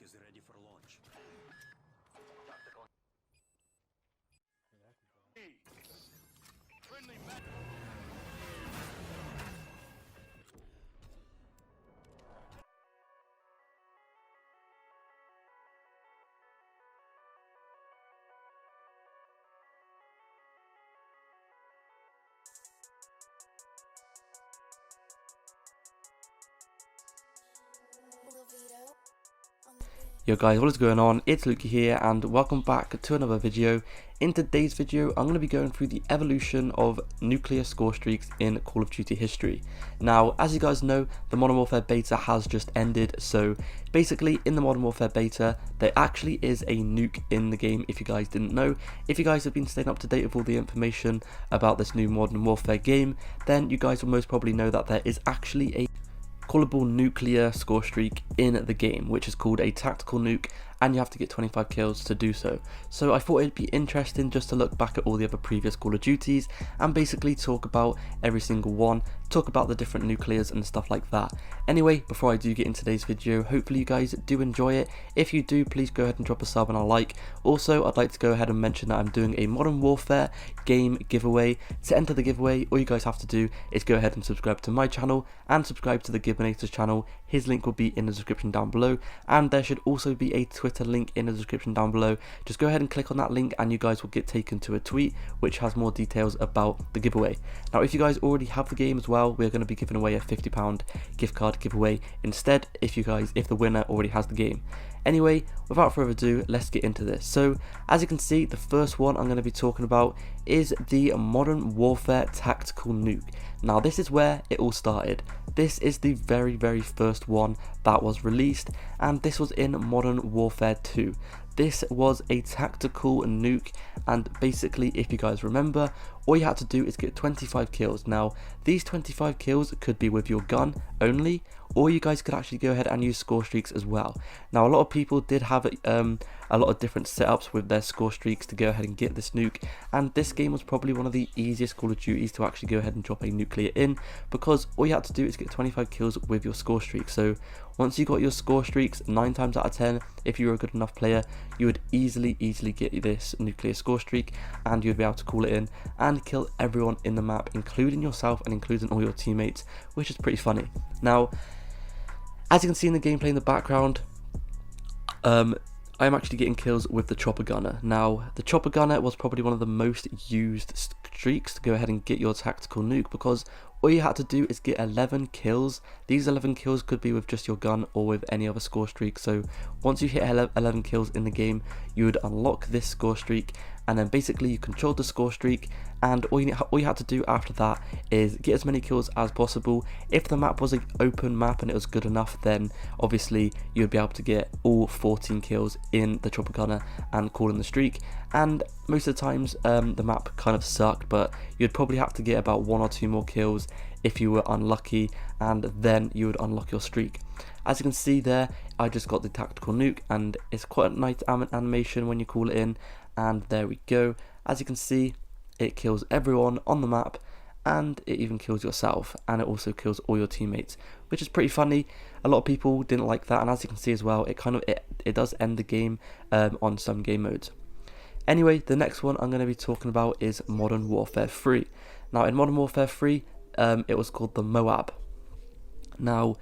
is ready for launch. Friendly match. Yo guys, what is going on? It's Luke here and welcome back to another video. In today's video, I'm going to be going through the evolution of nuclear score streaks in Call of Duty history. Now, as you guys know, the Modern Warfare beta has just ended, so basically in the Modern Warfare beta, there actually is a nuke in the game if you guys didn't know. If you guys have been staying up to date with all the information about this new Modern Warfare game, then you guys will most probably know that there is actually a callable nuclear score streak in the game, which is called a tactical nuke, and you have to get 25 kills to do so. So I thought it'd be interesting just to look back at all the other previous Call of Duties and basically talk about every single one, talk about the different nuclears and stuff like that. Anyway, before I do get into today's video, hopefully you guys do enjoy it. If you do, please go ahead and drop a sub and a like. Also, I'd like to go ahead and mention that I'm doing a Modern Warfare game giveaway. To enter the giveaway, all you guys have to do is go ahead and subscribe to my channel and subscribe to the Giveonator's channel. His link will be in the description down below, and there should also be a Twitter link in the description down below. Just go ahead and click on that link and you guys will get taken to a tweet which has more details about the giveaway. Now, if you guys already have the game as well, we're going to be giving away a £50 gift card giveaway instead if the winner already has the game. Anyway, without further ado, let's get into this. So, as you can see, the first one I'm going to be talking about is the Modern Warfare Tactical Nuke. Now, this is where it all started. This is the very first one that was released, and this was in Modern Warfare 2. This was a tactical nuke, and basically, if you guys remember, all you had to do is get 25 kills. Now, these 25 kills could be with your gun only, or you guys could actually go ahead and use score streaks as well. Now, a lot of people did have a lot of different setups with their score streaks to go ahead and get this nuke, and this game was probably one of the easiest Call of Duties to actually go ahead and drop a nuclear in, because all you had to do is get 25 kills with your score streak. So once you got your score streaks, 9 times out of 10, if you were a good enough player, you would easily get this nuclear score streak, and you'd be able to call it in and kill everyone in the map, including yourself and including all your teammates, which is pretty funny. Now, as you can see in the gameplay in the background, I am actually getting kills with the chopper gunner. Now, the chopper gunner was probably one of the most used streaks to go ahead and get your tactical nuke, because all you had to do is get 11 kills. These 11 kills could be with just your gun or with any other score streak. So once you hit 11 kills in the game, you would unlock this score streak, and then basically you controlled the score streak, and all you had to do after that is get as many kills as possible. If the map was an open map and it was good enough, then obviously you would be able to get all 14 kills in the chopper gunner and call in the streak. And most of the times the map kind of sucked, but you'd probably have to get about 1 or 2 more kills if you were unlucky, and then you would unlock your streak. As you can see there, I just got the tactical nuke, and it's quite a nice animation when you call it in, and there we go. As you can see, it kills everyone on the map, and it even kills yourself, and it also kills all your teammates, which is pretty funny. A lot of people didn't like that, and as you can see as well, it does end the game on some game modes. Anyway, the next one I'm going to be talking about is Modern Warfare 3. Now, in Modern Warfare 3, it was called the MOAB. Now,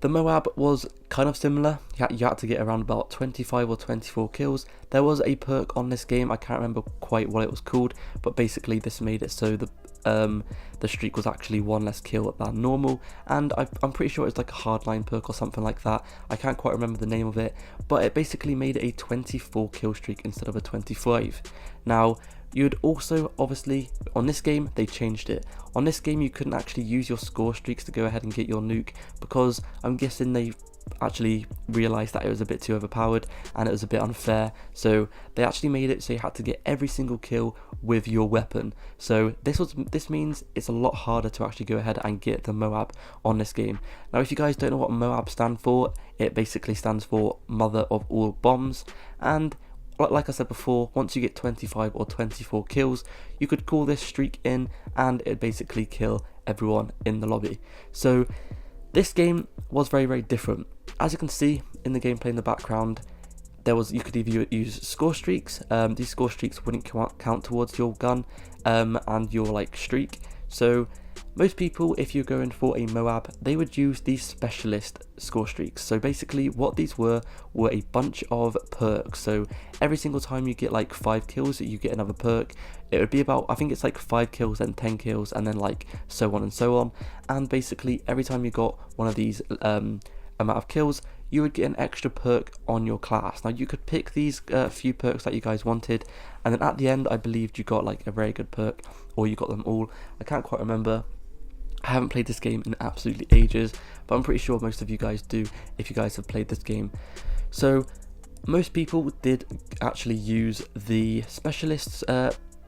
the MOAB was kind of similar. You had to get around about 25 or 24 kills. There was a perk on this game, I can't remember quite what it was called, but basically this made it so the streak was actually 1 less kill than normal, and I'm pretty sure it's like a hardline perk or something like that. I can't quite remember the name of it, but it basically made it a 24 kill streak instead of a 25. Now, you'd also, obviously, on this game, they changed it. On this game, you couldn't actually use your score streaks to go ahead and get your nuke, because I'm guessing they actually realised that it was a bit too overpowered and it was a bit unfair, so they actually made it so you had to get every single kill with your weapon. So this means it's a lot harder to actually go ahead and get the MOAB on this game. Now, if you guys don't know what MOAB stand for, it basically stands for Mother of All Bombs, and like I said before, once you get 25 or 24 kills, you could call this streak in and it'd basically kill everyone in the lobby. So this game was very different. as you can see in the gameplay in the background, you could either use score streaks. These score streaks wouldn't count towards your gun and your like streak. So most people, if you're going for a MOAB, they would use these specialist score streaks. So basically what these were a bunch of perks. So every single time you get like 5 kills, you get another perk. It would be about, I think it's like 5 kills, then 10 kills, and then like so on and so on. And basically every time you got one of these amount of kills, you would get an extra perk on your class. Now you could pick these few perks that you guys wanted, and then at the end I believed you got like a very good perk, or you got them all. I can't quite remember. I haven't played this game in absolutely ages, but I'm pretty sure most of you guys do if you guys have played this game. So most people did actually use the specialists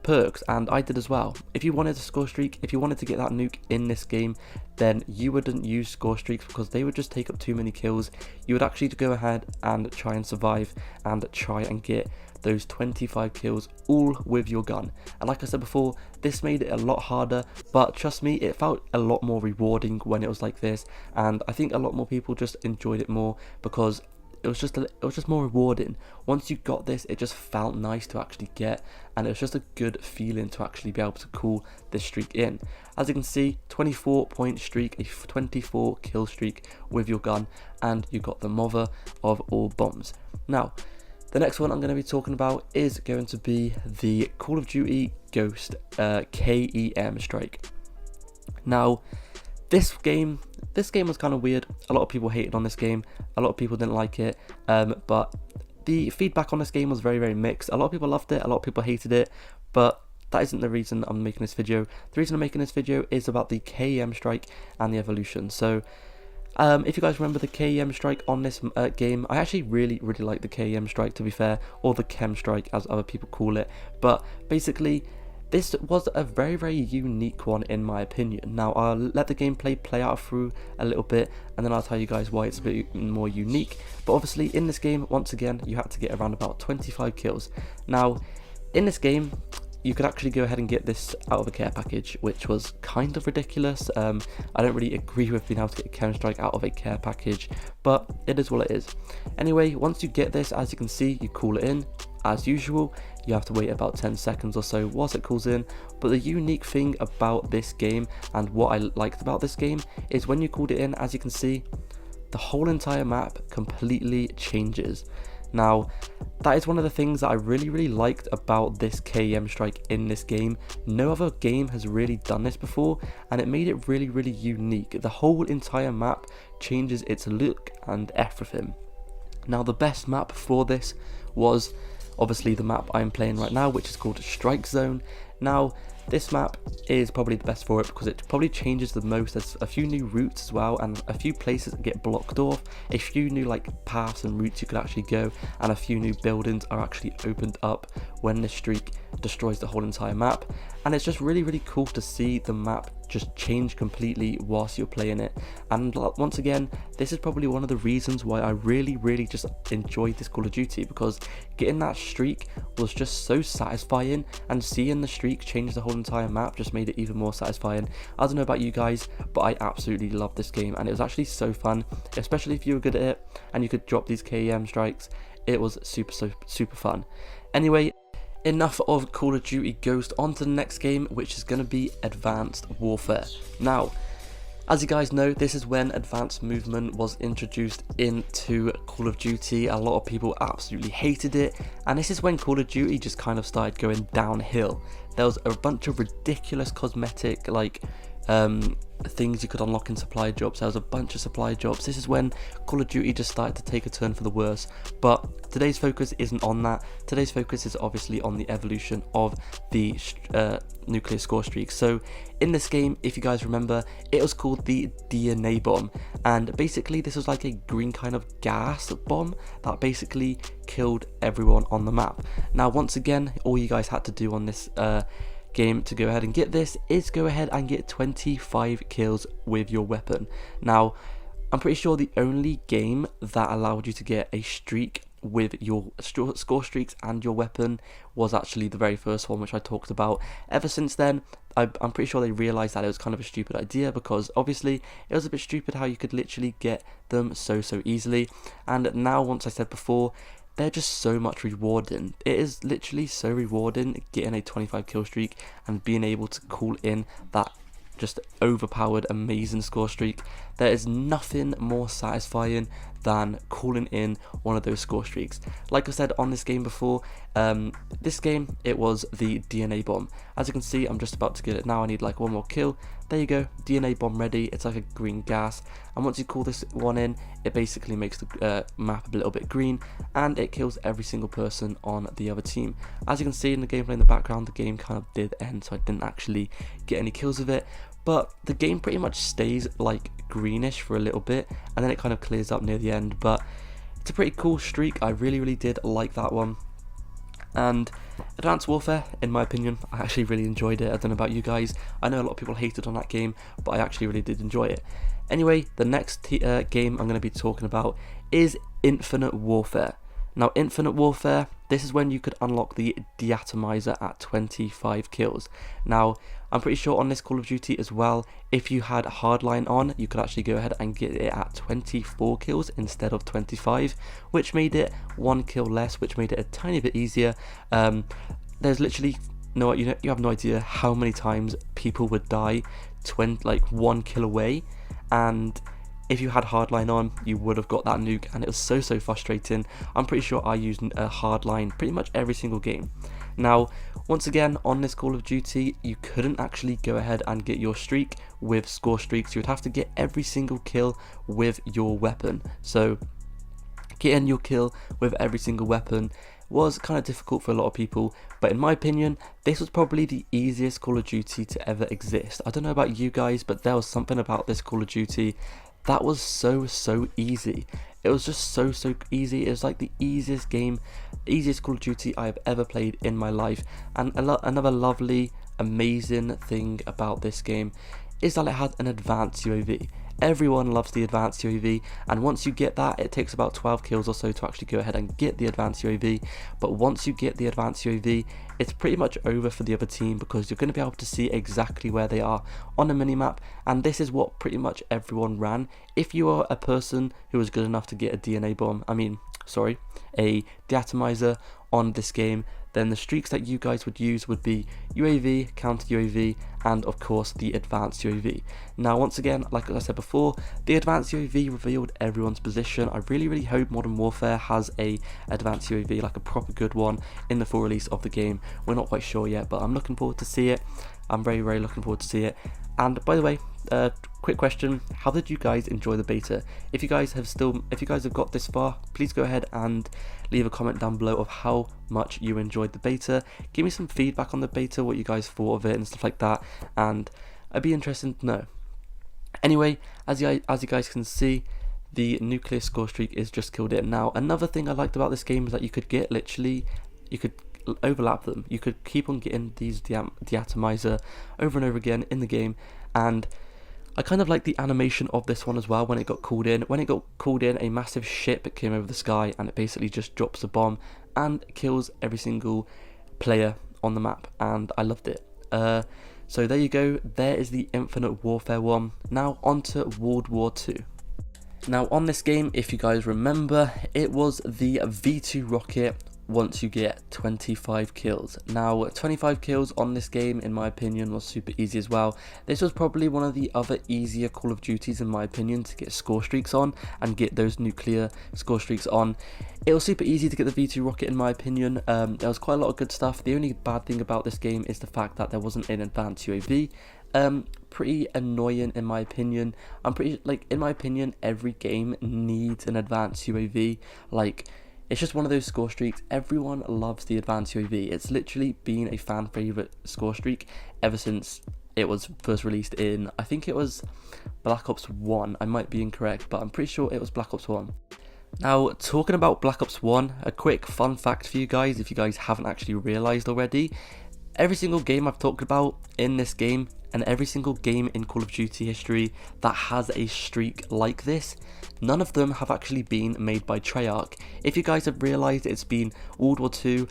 perks, and I did as well. If you wanted a score streak, if you wanted to get that nuke in this game, then you wouldn't use score streaks because they would just take up too many kills. You would actually go ahead and try and survive and try and get those 25 kills all with your gun. And like I said before, this made it a lot harder, but trust me, it felt a lot more rewarding when it was like this, and I think a lot more people just enjoyed it more because it was just more rewarding. Once you got this, it just felt nice to actually get, and it was just a good feeling to actually be able to call this streak in. As you can see, 24 point streak, a 24 kill streak with your gun, and you got the mother of all bombs. Now the next one I'm going to be talking about is going to be the Call of Duty Ghost KEM strike. Now this game was kind of weird. A lot of people hated on this game, a lot of people didn't like it, but the feedback on this game was very, very mixed. A lot of people loved it, a lot of people hated it, but that isn't the reason I'm making this video. The reason I'm making this video is about the KEM strike and the evolution. So if you guys remember the KEM strike on this game, I actually really like the KEM strike, to be fair, or the Chem strike as other people call it, but basically this was a very, very unique one in my opinion. Now I'll let the gameplay play out through a little bit, and then I'll tell you guys why it's a bit more unique. But obviously in this game, once again, you had to get around about 25 kills. Now in this game, you could actually go ahead and get this out of a care package, which was kind of ridiculous. I don't really agree with being able to get a Chem strike out of a care package, but it is what it is. Anyway, once you get this, as you can see, you call it in. As usual, you have to wait about 10 seconds or so whilst it calls in, but the unique thing about this game and what I liked about this game is when you called it in, as you can see, the whole entire map completely changes. Now that is one of the things that I really liked about this KEM strike in this game. No other game has really done this before, and it made it really unique. The whole entire map changes its look and everything. Now the best map for this was obviously the map I'm playing right now, which is called Strike Zone. Now this map is probably the best for it because it probably changes the most. There's a few new routes as well, and a few places that get blocked off, a few new like paths and routes you could actually go, and a few new buildings are actually opened up when this streak destroys the whole entire map. And it's just really cool to see the map just change completely whilst you're playing it. And once again, this is probably one of the reasons why I really just enjoyed this Call of Duty, because getting that streak was just so satisfying, and seeing the streak change the whole entire map just made it even more satisfying. I don't know about you guys, but I absolutely loved this game, and it was actually so fun, especially if you were good at it and you could drop these KEM strikes. It was super fun. Anyway, enough of Call of Duty Ghost, on to the next game, which is going to be Advanced Warfare. Now, as you guys know, this is when advanced movement was introduced into Call of Duty. A lot of people absolutely hated it, and this is when Call of Duty just kind of started going downhill. There was a bunch of ridiculous cosmetic like things you could unlock in supply drops. There was a bunch of supply drops. This is when Call of Duty just started to take a turn for the worse, but today's focus isn't on that. Today's focus is obviously on the evolution of the nuclear score streak. So in this game, if you guys remember, it was called the DNA bomb, and basically this was like a green kind of gas bomb that basically killed everyone on the map. Now once again, all you guys had to do on this game to go ahead and get this is go ahead and get 25 kills with your weapon. Now I'm pretty sure the only game that allowed you to get a streak with your score streaks and your weapon was actually the very first one, which I talked about. Ever since then, I'm pretty sure they realised that it was kind of a stupid idea, because obviously it was a bit stupid how you could literally get them so easily. And now, once I said before, they're just so much rewarding. It is literally so rewarding getting a 25 kill streak and being able to call in that just overpowered amazing score streak. There is nothing more satisfying than calling in one of those score streaks. Like I said on this game before, this game, it was the DNA bomb. As you can see, I'm just about to get it now. I need like one more kill. There you go, DNA bomb ready. It's like a green gas, and once you call this one in, it basically makes the map a little bit green, and it kills every single person on the other team. As you can see in the gameplay in the background, the game kind of did end, so I didn't actually get any kills with it. But the game pretty much stays like greenish for a little bit, and then it kind of clears up near the end. But it's a pretty cool streak. I really did like that one. And Advanced Warfare, in my opinion, I actually really enjoyed it. I don't know about you guys. I know a lot of people hated on that game, but I actually really did enjoy it. Anyway, the next game I'm going to be talking about is Infinite Warfare. Now, Infinite Warfare, this is when you could unlock the Deatomizer at 25 kills. Now, I'm pretty sure on this Call of Duty as well, if you had Hardline on, you could actually go ahead and get it at 24 kills instead of 25, which made it 1 kill less, which made it a tiny bit easier. There's literally you have no idea how many times people would die 1 kill away, and if you had Hardline on, you would have got that nuke, and it was so frustrating. I'm pretty sure I used a Hardline pretty much every single game. Now, once again, on this Call of Duty, you couldn't actually go ahead and get your streak with score streaks. You would have to get every single kill with your weapon. So, getting your kill with every single weapon was kind of difficult for a lot of people, but in my opinion, this was probably the easiest Call of Duty to ever exist. I don't know about you guys, but there was something about this Call of Duty that was so easy. It was just so easy. It was like the easiest Call of Duty I have ever played in my life. And another lovely, amazing thing about this game is that it had an advanced UAV. Everyone loves the advanced UAV, and once you get that, it takes about 12 kills or so to actually go ahead and get the advanced UAV. But once you get the advanced UAV, it's pretty much over for the other team, because you're going to be able to see exactly where they are on a minimap, and this is what pretty much everyone ran. If you are a person who was good enough to get a a Deatomizer on this game, then the streaks that you guys would use would be UAV, counter UAV, and of course the advanced UAV. Now, once again, like I said before, the advanced UAV revealed everyone's position. I really hope Modern Warfare has a advanced UAV, like a proper good one, in the full release of the game. We're not quite sure yet, but I'm looking forward to see it. I'm very looking forward to see it. And by the way, quick question: how did you guys enjoy the beta? If you guys have got this far, please go ahead and leave a comment down below of how much you enjoyed the beta. Give me some feedback on the beta, what you guys thought of it and stuff like that, and I'd be interested to know. Anyway, as you guys can see, the nuclear score streak is just killed it. Now, another thing I liked about this game is that you could overlap them. You could keep on getting these Deatomizer over and over again in the game, and I kind of like the animation of this one as well when it got called in. When it got called in, a massive ship came over the sky, and it basically just drops a bomb and kills every single player on the map, and I loved it. So there you go, there is the Infinite Warfare one. Now on to World War II. Now on this game, if you guys remember, it was the V2 rocket once you get 25 kills. Now 25 kills on this game, in my opinion, was super easy as well. This was probably one of the other easier Call of Duties, in my opinion, to get score streaks on and get those nuclear score streaks on. It was super easy to get the V2 rocket, in my opinion. There was quite a lot of good stuff. The only bad thing about this game is the fact that there wasn't an advanced UAV. Pretty annoying, in my opinion. In my opinion, every game needs an advanced UAV. It's just one of those score streaks. Everyone loves the advanced UAV. It's literally been a fan favorite score streak ever since it was first released in, I think it was Black Ops 1. I might be incorrect, but I'm pretty sure it was Black Ops 1. Now, talking about Black Ops 1, a quick fun fact for you guys, if you guys haven't actually realised already. every single game I've talked about in this game, and every single game in Call of Duty history that has a streak like this, none of them have actually been made by Treyarch. If you guys have realised, it's been World War II,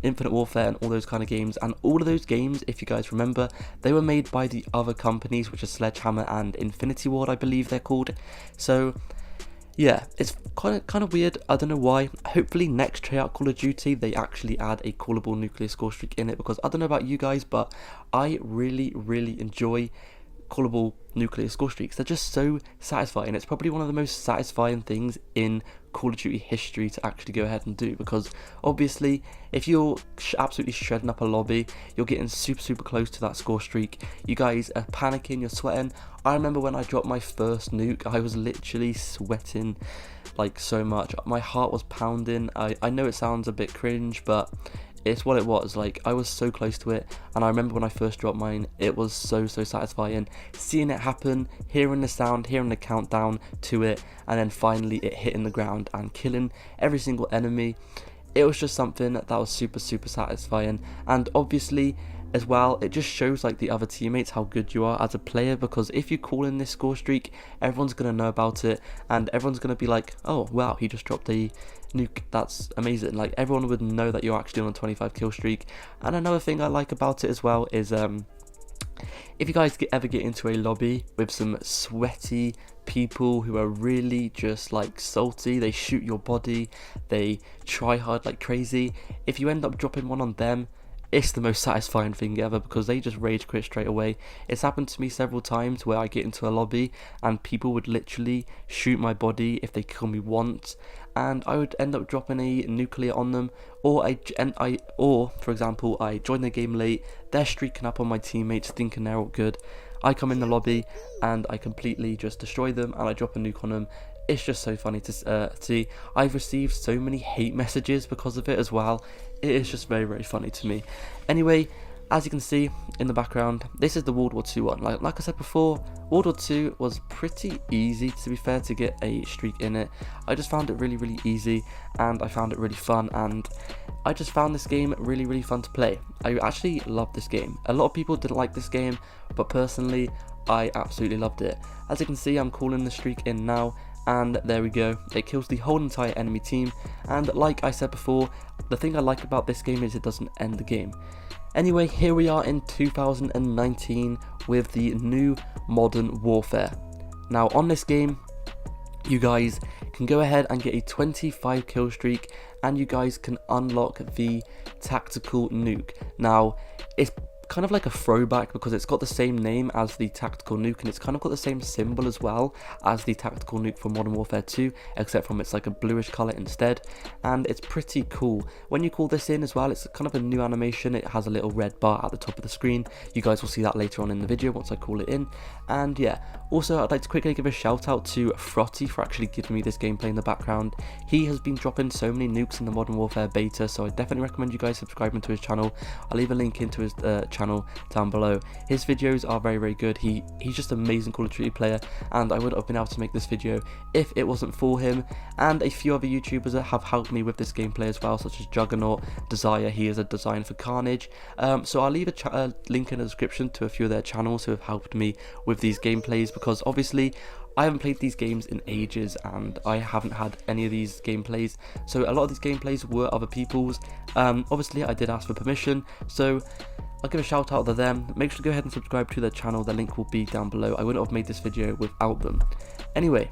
Infinite Warfare and all those kind of games, and all of those games, if you guys remember, they were made by the other companies, which are Sledgehammer and Infinity Ward, I believe they're called. So yeah, it's kind of weird. I don't know why. Hopefully next Treyarch Call of Duty they actually add a callable nuclear score streak in it, because I don't know about you guys, but I really enjoy callable nuclear score streaks. They're just so satisfying. It's probably one of the most satisfying things in Call of Duty history to actually go ahead and do, because obviously if you're absolutely shredding up a lobby, you're getting super close to that score streak, you guys are panicking, you're sweating. I remember when I dropped my first nuke, I was literally sweating like so much. My heart was pounding. I know it sounds a bit cringe, but it's what it was. Like, I was so close to it, and I remember when I first dropped mine, it was so satisfying, seeing it happen, hearing the sound, hearing the countdown to it, and then finally it hitting the ground and killing every single enemy. It was just something that was super satisfying. And obviously as well, it just shows like the other teammates how good you are as a player, because if you call in this score streak, everyone's gonna know about it, and everyone's gonna be like, oh wow, he just dropped a nuke, that's amazing. Like, everyone would know that you're actually on a 25 kill streak. And another thing I like about it as well is if you guys ever get into a lobby with some sweaty people who are really just like salty, they shoot your body, they try hard like crazy, if you end up dropping one on them, it's the most satisfying thing ever, because they just rage quit straight away. It's happened to me several times where I get into a lobby and people would literally shoot my body if they kill me once, and I would end up dropping a nuclear on them, or for example, I join the game late, they're streaking up on my teammates thinking they're all good, I come in the lobby and I completely just destroy them and I drop a nuke on them. It's just so funny to see. I've received so many hate messages because of it as well. It is just very funny to me. Anyway, as you can see in the background, this is the World War II one. Like I said before, World War II was pretty easy, to be fair, to get a streak in it. I just found it really easy, and I found it really fun, and I just found this game really fun to play. I actually love this game. A lot of people didn't like this game, but personally, I absolutely loved it. As you can see, I'm calling the streak in now, and there we go, it kills the whole entire enemy team. And like I said before, the thing I like about this game is it doesn't end the game. Anyway, here we are in 2019 with the new Modern Warfare. Now on this game, you guys can go ahead and get a 25 kill streak, and you guys can unlock the tactical nuke. Now it's kind of like a throwback because it's got the same name as the tactical nuke, and it's kind of got the same symbol as well as the tactical nuke from Modern Warfare 2, except from it's like a bluish color instead, and it's pretty cool. When you call this in as well, it's kind of a new animation. It has a little red bar at the top of the screen. You guys will see that later on in the video once I call it in. And yeah, also I'd like to quickly give a shout out to Frotty for actually giving me this gameplay in the background. He has been dropping so many nukes in the Modern Warfare beta, so I definitely recommend you guys subscribing to his channel. I'll leave a link into his channel down below. His videos are very good. He's just an amazing Call of Duty player, and I wouldn't have been able to make this video if it wasn't for him. And a few other YouTubers that have helped me with this gameplay as well, such as Juggernaut, Desire. He is a designer for Carnage. So I'll leave a link in the description to a few of their channels who have helped me with these gameplays, because obviously I haven't played these games in ages and I haven't had any of these gameplays, so a lot of these gameplays were other people's. Obviously I did ask for permission, so I'll give a shout out to them. Make sure to go ahead and subscribe to their channel, their link will be down below. I wouldn't have made this video without them. Anyway,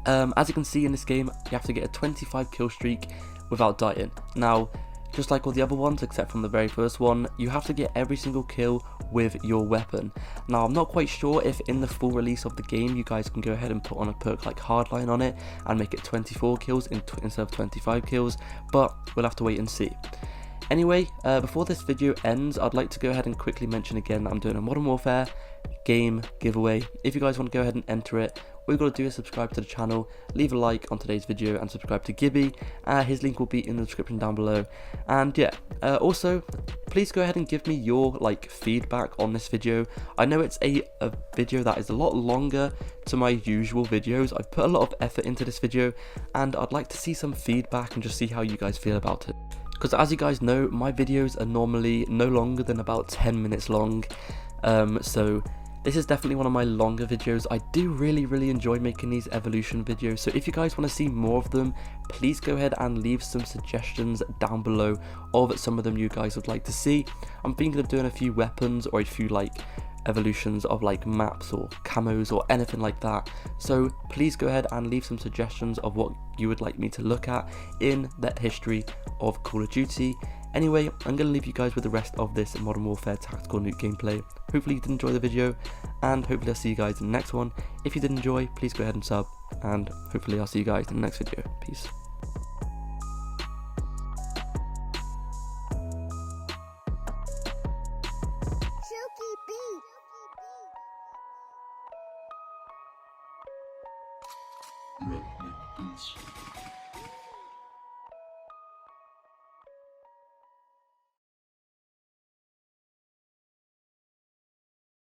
as you can see in this game, you have to get a 25 kill streak without dying. Now, just like all the other ones except from the very first one, you have to get every single kill with your weapon. Now I'm not quite sure if in the full release of the game you guys can go ahead and put on a perk like Hardline on it and make it 24 kills instead of 25 kills, but we'll have to wait and see. Anyway, before this video ends, I'd like to go ahead and quickly mention again that I'm doing a Modern Warfare game giveaway. If you guys want to go ahead and enter it, all you've got to do is subscribe to the channel, leave a like on today's video, and subscribe to Gibby. His link will be in the description down below. And yeah, also please go ahead and give me your feedback on this video. I know it's a video that is a lot longer to my usual videos. I've put a lot of effort into this video, and I'd like to see some feedback and just see how you guys feel about it. because as you guys know, my videos are normally no longer than about 10 minutes long, so this is definitely one of my longer videos. I do really enjoy making these evolution videos, so if you guys want to see more of them, please go ahead and leave some suggestions down below of some of them you guys would like to see. I'm thinking of doing a few weapons or a few like evolutions of like maps or camos or anything like that, so please go ahead and leave some suggestions of what you would like me to look at in that history of Call of Duty. Anyway, I'm going to leave you guys with the rest of this Modern Warfare Tactical Nuke gameplay. Hopefully you did enjoy the video, and hopefully I'll see you guys in the next one. If you did enjoy, please go ahead and sub, and hopefully I'll see you guys in the next video. Peace. Red Beats.